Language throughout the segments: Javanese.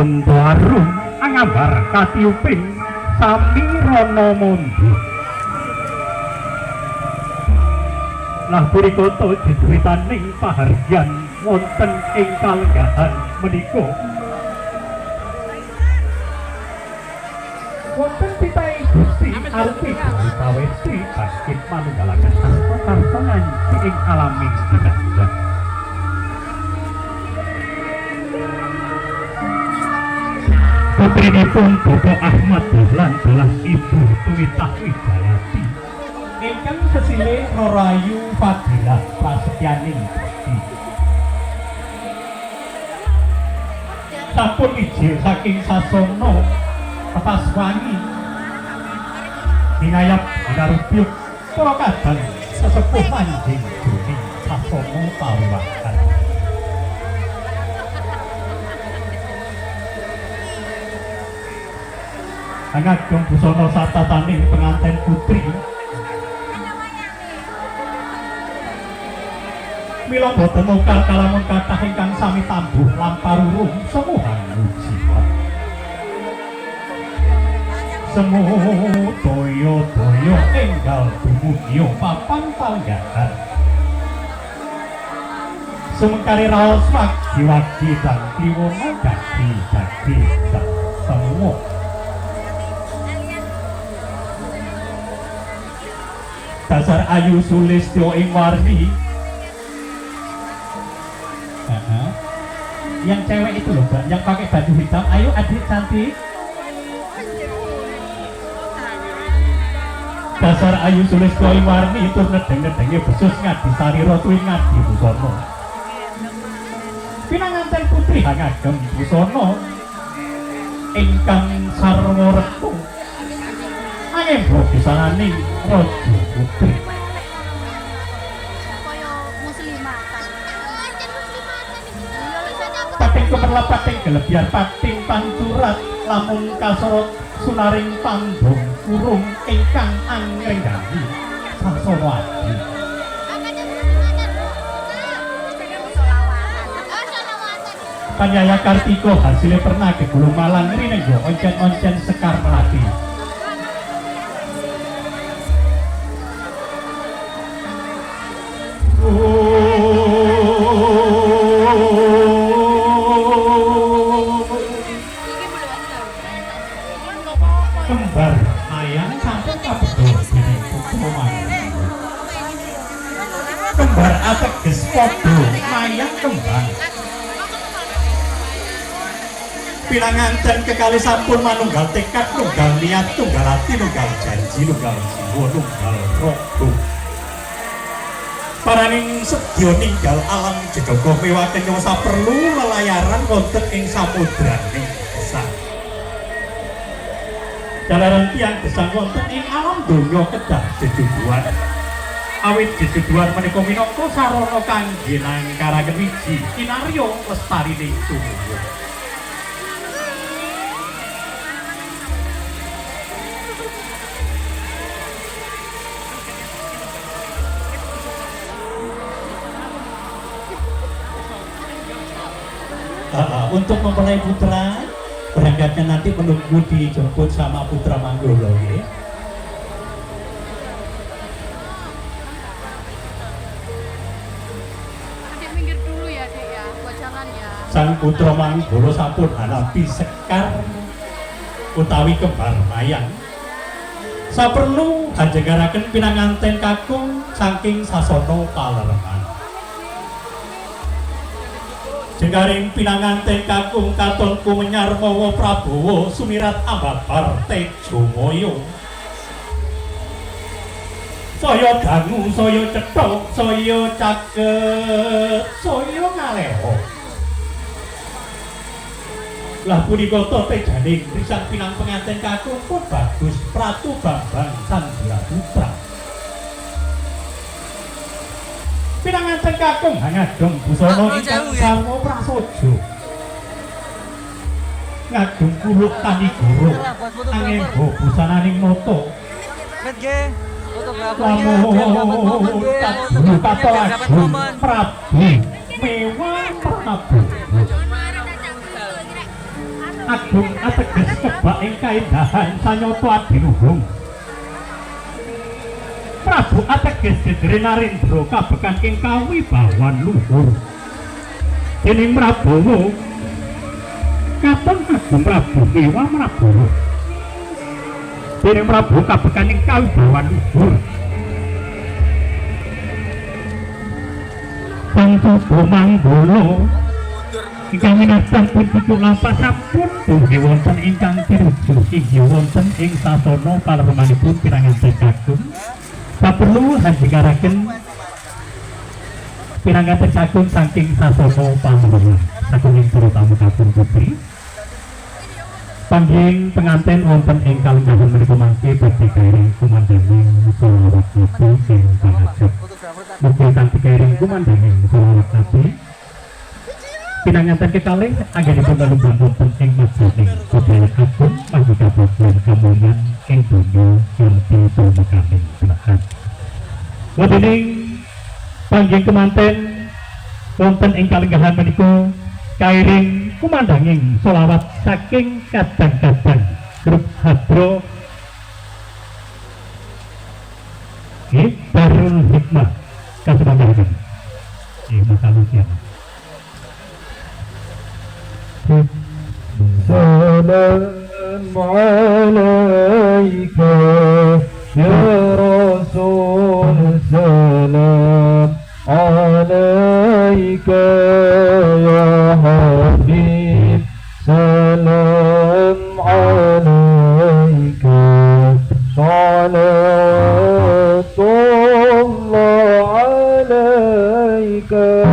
Bondo arum angambar katiuping sami rono mondi. Lah punika to jedwitaning pahargyan wonten ing kalenggahan menika. Wonten titahe Gusti arupi pawesti bangkit manunggalaken sarta nganti ing alaming kadang. Putrinipun Bapak Ahmad Dahlan dalah Ibu Tuwitah Widayati ingkang sesilih Rorayu Fadilah Prasetyaning Budi. Sampun ijil saking sasana Paswangi Hinayap Hinarubyuk para kadang sesepuh manjing jroning sasana pawiwahan. Ngagem busana satataning penganten putri mila boten mokal kalamun kathah ingkang sami tambuh lamparurung semuhan mujibat semu toyo-toyo enggal dumugya papan palenggahan sumengkari raos wagi-wagi dan kliwona dadi dan semua dasar ayu sulistyo ing warni. Yang cewek itu loh Mbak, yang pakai baju hitam. Ayo adik cantik. Dasar ayu sulistyo ing warni itu nedeng-nedenge besus ngadi sarira tuwi ngadi busana. Pinanganten putri ngagem busana ingkang sarwa retu. Angin busananing raja putri. Pating kemerlap pating gelebiar pating panturat lamun kasorot sunaring panggung kurung ingkang angrenggani sasawadi. Panyaya Kartiko hasilnya pernah ke Gulung Malang rinenggo oncen-oncen Sekar Melati. Kembar ayang sampai kabeh dening putra mayang. Kembar ateges padha mayang kembang. Pinanganten kekalih sampun manunggal tekad, nunggal niat, tunggal ati, nunggal janji, nunggal jiwa, nunggal rogo. Paraning sedya ninggal alam jedhaga mewaken nyawa perlu lelayaran wonten ing samudraning gesang. Jalaran tiyang gesang wonten ing alam donya kedah jejuduan. Awit jejuduan menika minangka sarana kangge nangkaraken wiji kinarya lestarining tumurun. Untuk mempelai putra berangkatnya nanti menunggu dijemput sama putra Manggolo ya. Adik minggir dulu ya Dek ya, buat jalan ya. Sang putra Manggolo sampun hanapi Sekar utawi kembar mayang. Saperlu hanjengaraken pinanganten kakung saking sasana palereman. Jenggaring pinanganten kakung katonku menyar mawa Prabowo sumirat ambabar Tejomaya. Saya dangu, saya cethuk, saya caket, saya ngaleho. Lah punika to tejaning risang pinang penganten kakung pun bagus Pratu Bambang Sandra Putra. Pinanganten kakung ngagem busana ingkang sarwa prasaja. Ngagem kuluk tani guru angin busananing nata. Lamun tak kata Agung Prabu mewah Prabu. agung ateges kebak ing kaendahan sanyata adiluhung. Prabu ateges dedere Narendra kabekan ing kawibawan luhur. Dening Prabowo katon agung Prabu Dewa Prabowo. Dening Prabu kabekan ing kawibawan luhur. Sang Subo Manggala ingkang minastan pun pucuk lampah sampun inggih wonten ingkang tinuju inggih wonten ing sasana palermanipun piranganten kakung saperlu hanjingaraken piranganten kakung saking sasana palerman saking ing tamu kakung putri panggih penganten wonten ing kalenggahan menika mangke badhe kairing kumandangi selawat nabi ing panajab mugi kanthi kairing kumandangi selawat nabi pinanganten kekalih anggenipun lelungguh wonten ing masjiding budaya agung panggih kabagyan kamulyan ing donya kanthi tumekaning belahan wontening panggih kemanten wonten ing kalenggahan menika kairing kumandanging selawat saking kadang-kadang grup hadro Darul Hikmah kasebanggaken makalusian Salam alaika ya Rasul salam alaika ya Habib salam alaika salatullah alaika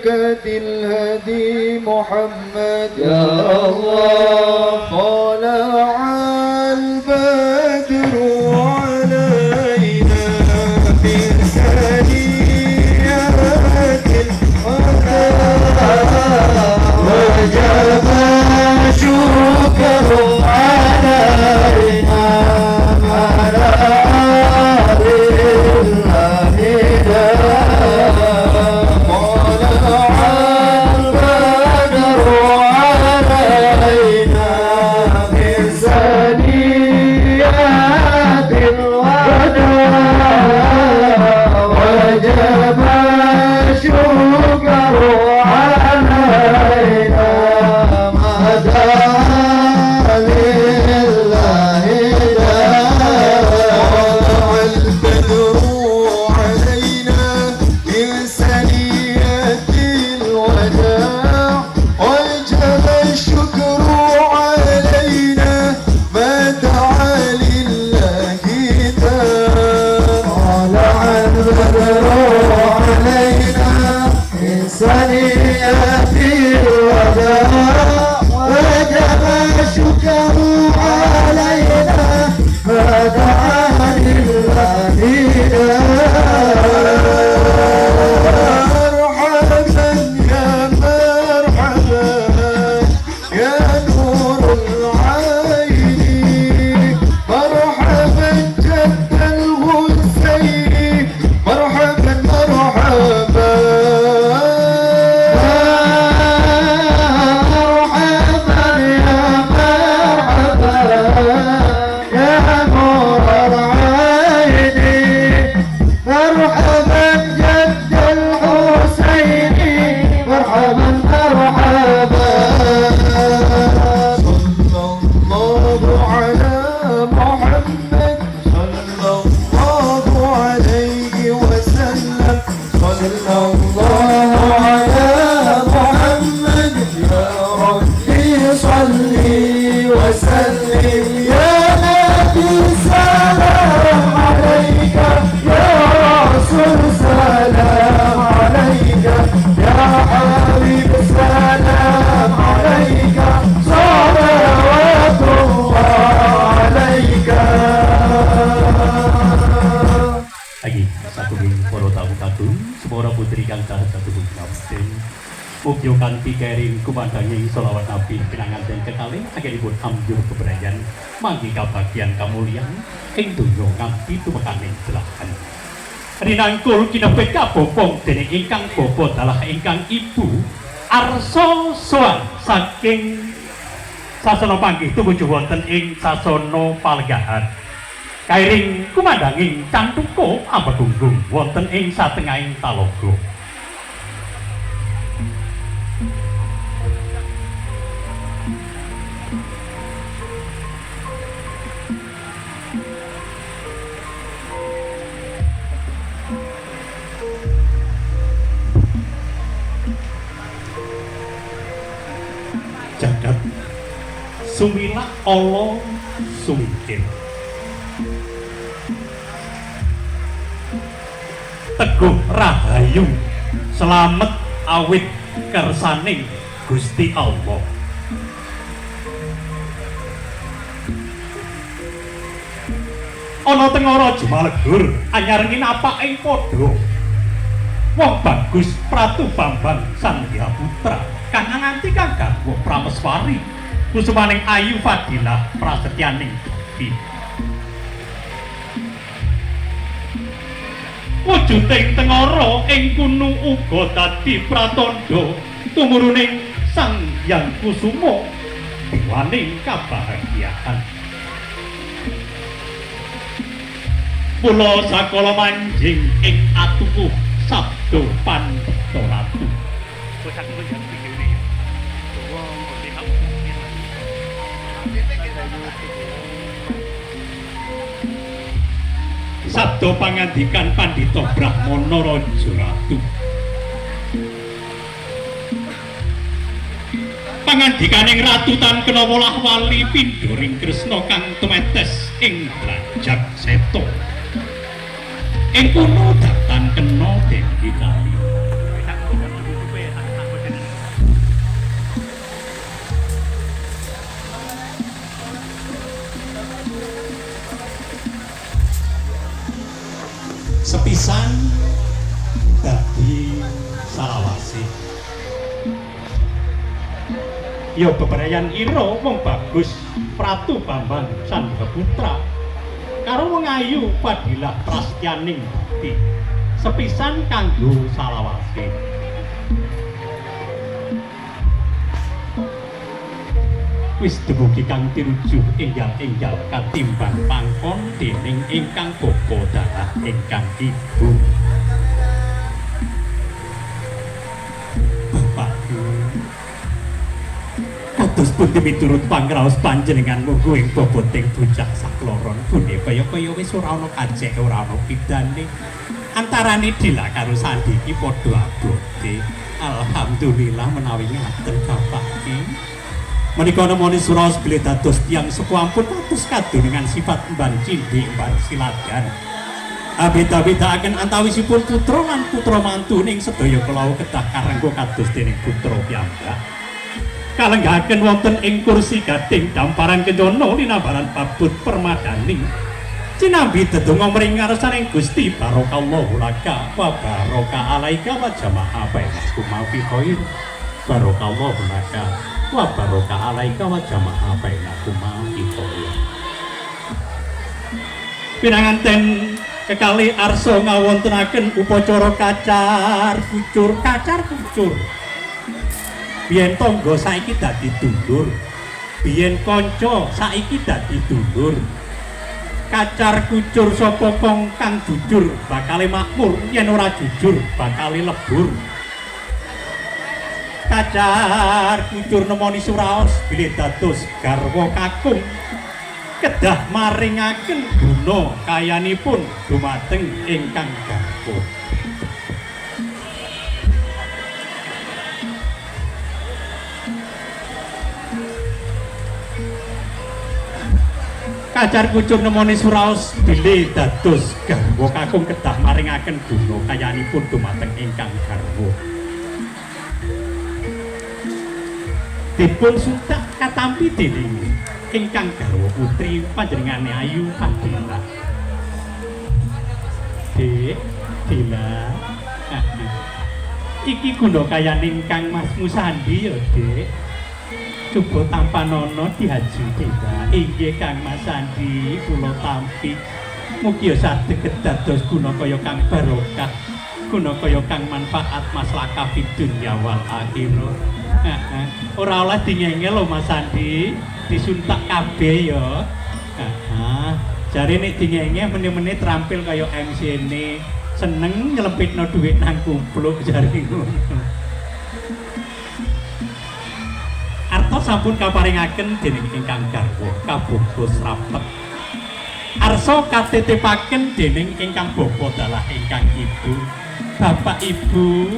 بركة الهدي محمد يا الله طلع البدر علينا في ثنيات الوداع وجب شكر علينا على Mugi kanthi kering kumandhangi selawat Nabi pinanganten kekalih anggenipun ambyur kebrayan manggi kabagyan kamulyan ing donya nganti tumekaning delahan. Rinangkul kinepit kabopong dening ingkang bapa dalah ingkang ibu arsa sowan saking sasana panggih tumuju wonten ing sasana palenggahan. Kairing kumandhanging cantuko ambegunggung wonten ing satengahing talaga. Jagat sumilah Allah sumikir teguh rahayu selamet awit kersaning Gusti Allah. Ana tengara Jumalegur anyarengin apa ing padha wong bagus Pratu Bambang Sanghyang kang nganti kang garwa Prameswari kusumaning ayu Fadilah prasetyaning Dewi. Wujuding tengara ing kunu uga dadi pratandha tumuruning Sang Hyang Kusuma dewaning kabahagiaan. Mula sakala manjing ing atuku sabda Pandhita Ratu. Sabda pangandikan Pandhita Brahmana Raja Ratu. Pangandikaning Ratu Tan Kenawalah Wali Pindhoring Kresna kang tumetes ing Drajag Seta. Ing kono datan kena dengki kali. ya bebrayan ira wong bagus Pratu Bambang Sanggaputra karo wong ayu Fadilah Prastyaning Bekti sepisan kanggo salawase. Wis dumugi kang tirujuh enggal-enggal katimbang pangkon dening ingkang bapa dalah ingkang ibu. Bapakku kados pundi miturut pangraos panjenengan munggo ing boboting bocah sakloron bune kaya-kaya wis ora ana kajek ora ana pidane antarane Dila karo Sandi iki padha abote. Alhamdulillah menawi ngaten Bapak iki. Menika nemoni suraos bilih dados tiyang sepuh ampun kados kadunungan sifat mban cindhi mban siladan. Abeta-betaaken antawisipun putra lan putra mantu ning sedaya kula kedah karengga kados dening putra piyambak. Kalenggahaken wonten ing kursi gading damparan kencana linambaran babut permadani. Cinambi dedonga mring ngarsaning Gusti barokallahu laka wa baraka alaika wa jama'a bainakum fi khair. Barokallahu laka wa baraka alaika wa jama'a bainakum fi khair. Pinanganten kekali arsa ngawontenaken upacara kacar kucur. Biyen tangga saiki dadi dulur, biyen kanca saiki dadi dulur. Kacar kucur sapa kong kang jujur bakale makmur, yen ora jujur bakale lebur. Kacar kucur nemoni suraos bilih dados garwa kakung kedah maringaken guna kayanipun dumateng ingkang garwa. Kacar kucur nemoni suraos bilih dados garwa kakung kedah maringaken guna kayanipun dumateng ingkang garwa. Dipun sudak katampi dening ingkang garwa putri panjenengane Ayu Fadilah. Dila. Iki guna kayaning Kang Masmu Sandi ya, Dik. Coba tampanono dihaji Dila. Inggih Kang Mas Sandi kula tampi. Mugi saged dados guna kaya kang barokah, guna kaya kang manfaat maslahah fid dunya wal akhirah. Ora oleh dingenge lho Mas Sandi, disuntak kabeh ya. Jare nek dingenge meneh-meneh terampil kaya MC-ne, seneng nyelempitno dhuwit nang kumpluk jare ngono. Arta sampun kaparingaken dening ingkang garwa kabogos rapet. Arsa katitipaken dening ingkang bapa dalah ingkang ibu. Bapak Ibu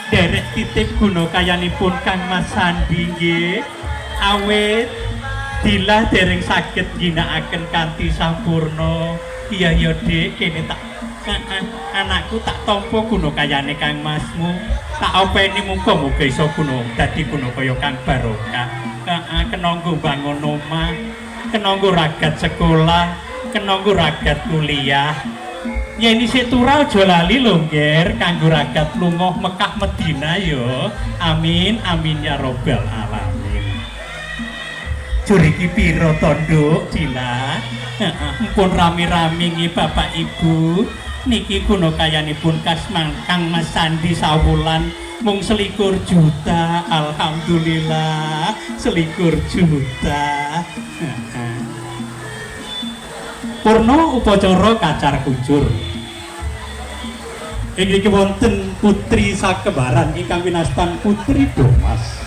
derek titip guna kayanipun Kang Mas Sandi nggih. Awit Dila dereng saged ginakaken kanthi sampurna. Iya ya Dik, kene tak anakku tak tampa guna kayane Kang Masmu. Tak openi muga-muga iso guna dadi guna kaya Kang barokah. Kena nggo bangun omah, kena nggo ragat sekolah, kena nggo ragat kuliah. Yen isih tura aja lali lho, Nger, kanggo ragat lunga Mekah Medina ya. Amin amin ya robbal alamin. Jur iki pira to, Nduk Dila? Mumpun rame-rame nggih Bapak Ibu. Niki guna kayanipun Kang Mas Sandi sawulan mung 21 juta. Alhamdulillah 21 juta. Purna upacara kacar kucur. Inggih wonten putri sakembaran ingkang winastan Putri Domas.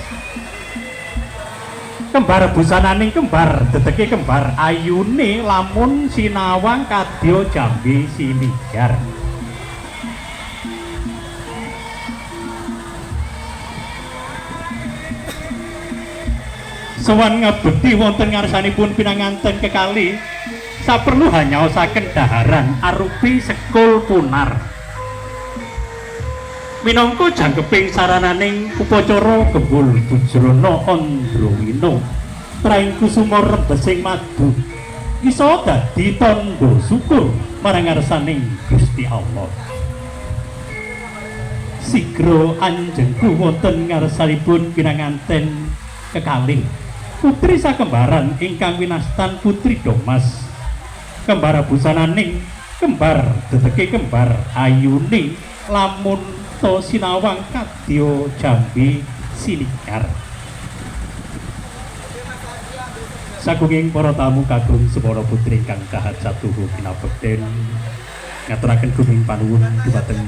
Kembar busananing kembar dedeke kembar ayune lamun sinawang kadya jambe siligar. Sowan ngabekti wonten ngarsanipun pinanganten kekalih saperlu hanyaosaken daharan arupi sekul punar. Minangka jangkeping sarananing upacara gembul bujrana andrawina traing kusuma rembesing madu isa dadi tandha syukur marang ngarsaning Gusti Allah. Sigra anjengku wonten ngarsanipun pinanganten kekalih putri sakembaran ingkang winastan Putri Domas, kembara busananing kembar deteke kembar ayuning lamun to sinawang kadya jambe silikar. Sagunging para tamu kagum separa putri ingkang dahat satuhu kinabekten ngaturaken gunging panuwun dhumateng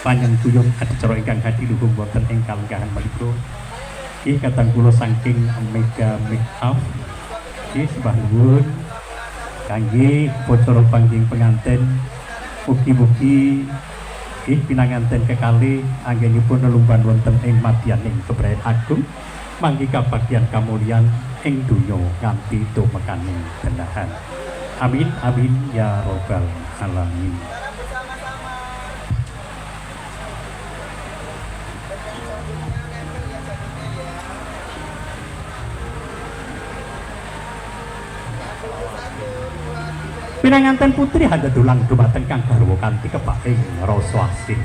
panjenengan adicara ingkang hadi luhung wonten ing kalenggahan menika. Nggih katang kula saking Mega Make Up nggih sembah nuwun kangge bocara pangging penganten, mugi-mugi nggih pinanganten kekalih anggenipun lelumban wonten ing madyaning kebrayan agung manggi kabagyan kamulyan ing donya kanthi tumekaning gendahan. Amin amin ya robbal alamin. Pinanganten putri handa dulang dumateng kang garwa kanthi kepaing rasa asih.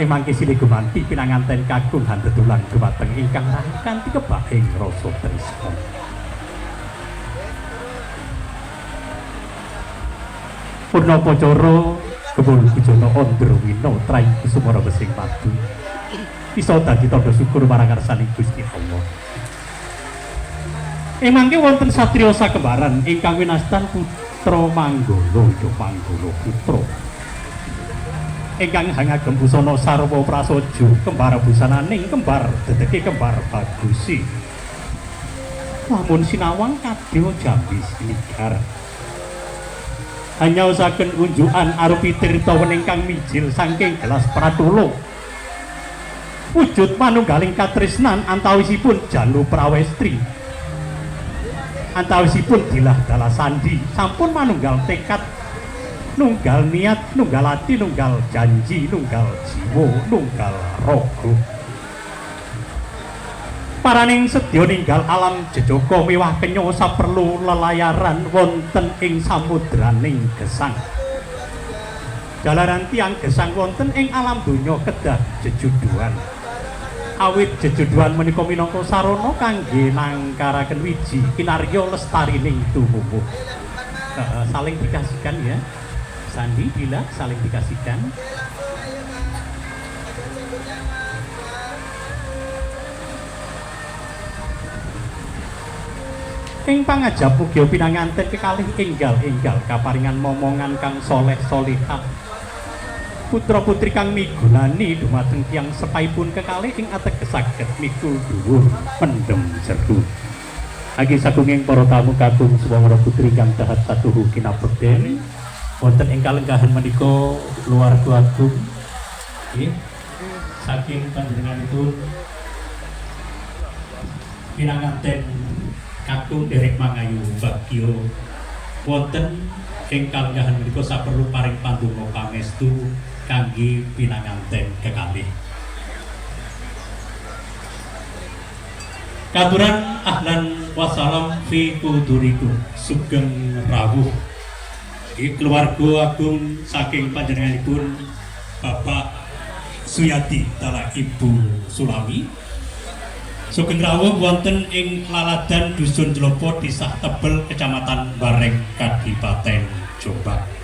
Mangke silih gumanti pinanganten kakung handa dulang dumateng ingkang raih kanthi kepaing rasa tresna. Purnapa cara kebul bujana Andrawina traing kusumara besing padu. Isa dadi tandha syukur marang ngarsaning Gusti Allah. Mangke wonten satriya sakembaran ingkang winastan Putra Manggala, ya Manggala putra. Ingkang ngagem busana sarwa prasaja, kembar busananing kembar dedeke kembar bagusi. Lamun sinawang kadya jambe silikar. Hanya usahaken unjukan arupi tirtawen ingkang mijil saking gelas pratula. Wujud manunggaling katresnan antawisipun Jalu Prawestri. Antawisipun dilah dalah sandi sampun manunggal tekad, nunggal niat, nunggal ati, nunggal janji, nunggal jiwa, nunggal raga. Paraning sedya ninggal alam jejaka miwah kenya saperlu lelayaran wonten ing samudraning gesang. Jalaran tiang gesang wonten ing alam donya kedah jejuduan. Awit jejuduan menika minangka sarana kangge nangkaraken wiji kinarya lestarining tumuwuh. Saling dikasihkan ya. Sandi bila saling dikasihkan. Ing pangajap ugi pinanganten kekalih enggal-enggal kaparingan momongan kang soleh solihah. Putra putri kang migunani dumateng tiyang sepaipun kekalih ing ateges saged mikul dhuwur pendem jero. Agi sagunging para tamu kagum swara putri kang dahat satuhu kinabekten wonten ing kalenggahan menika luarga agung nggih saking panjenenganipun pinanganten kakung derek mangayu bagya wonten ing kalenggahan menika saperlu paring pandonga pangestu kangge pinanganten kekalih. Katuran ahlan wasalam fi kudurikum sugeng rawuh keluarga agung saking panjenenganipun Bapak Suyadi Tala Ibu Sulami sugeng rawuh wonten ing laladan Dusun Jlopo Desa Tebel Kecamatan Bareng Kadipaten Jombang.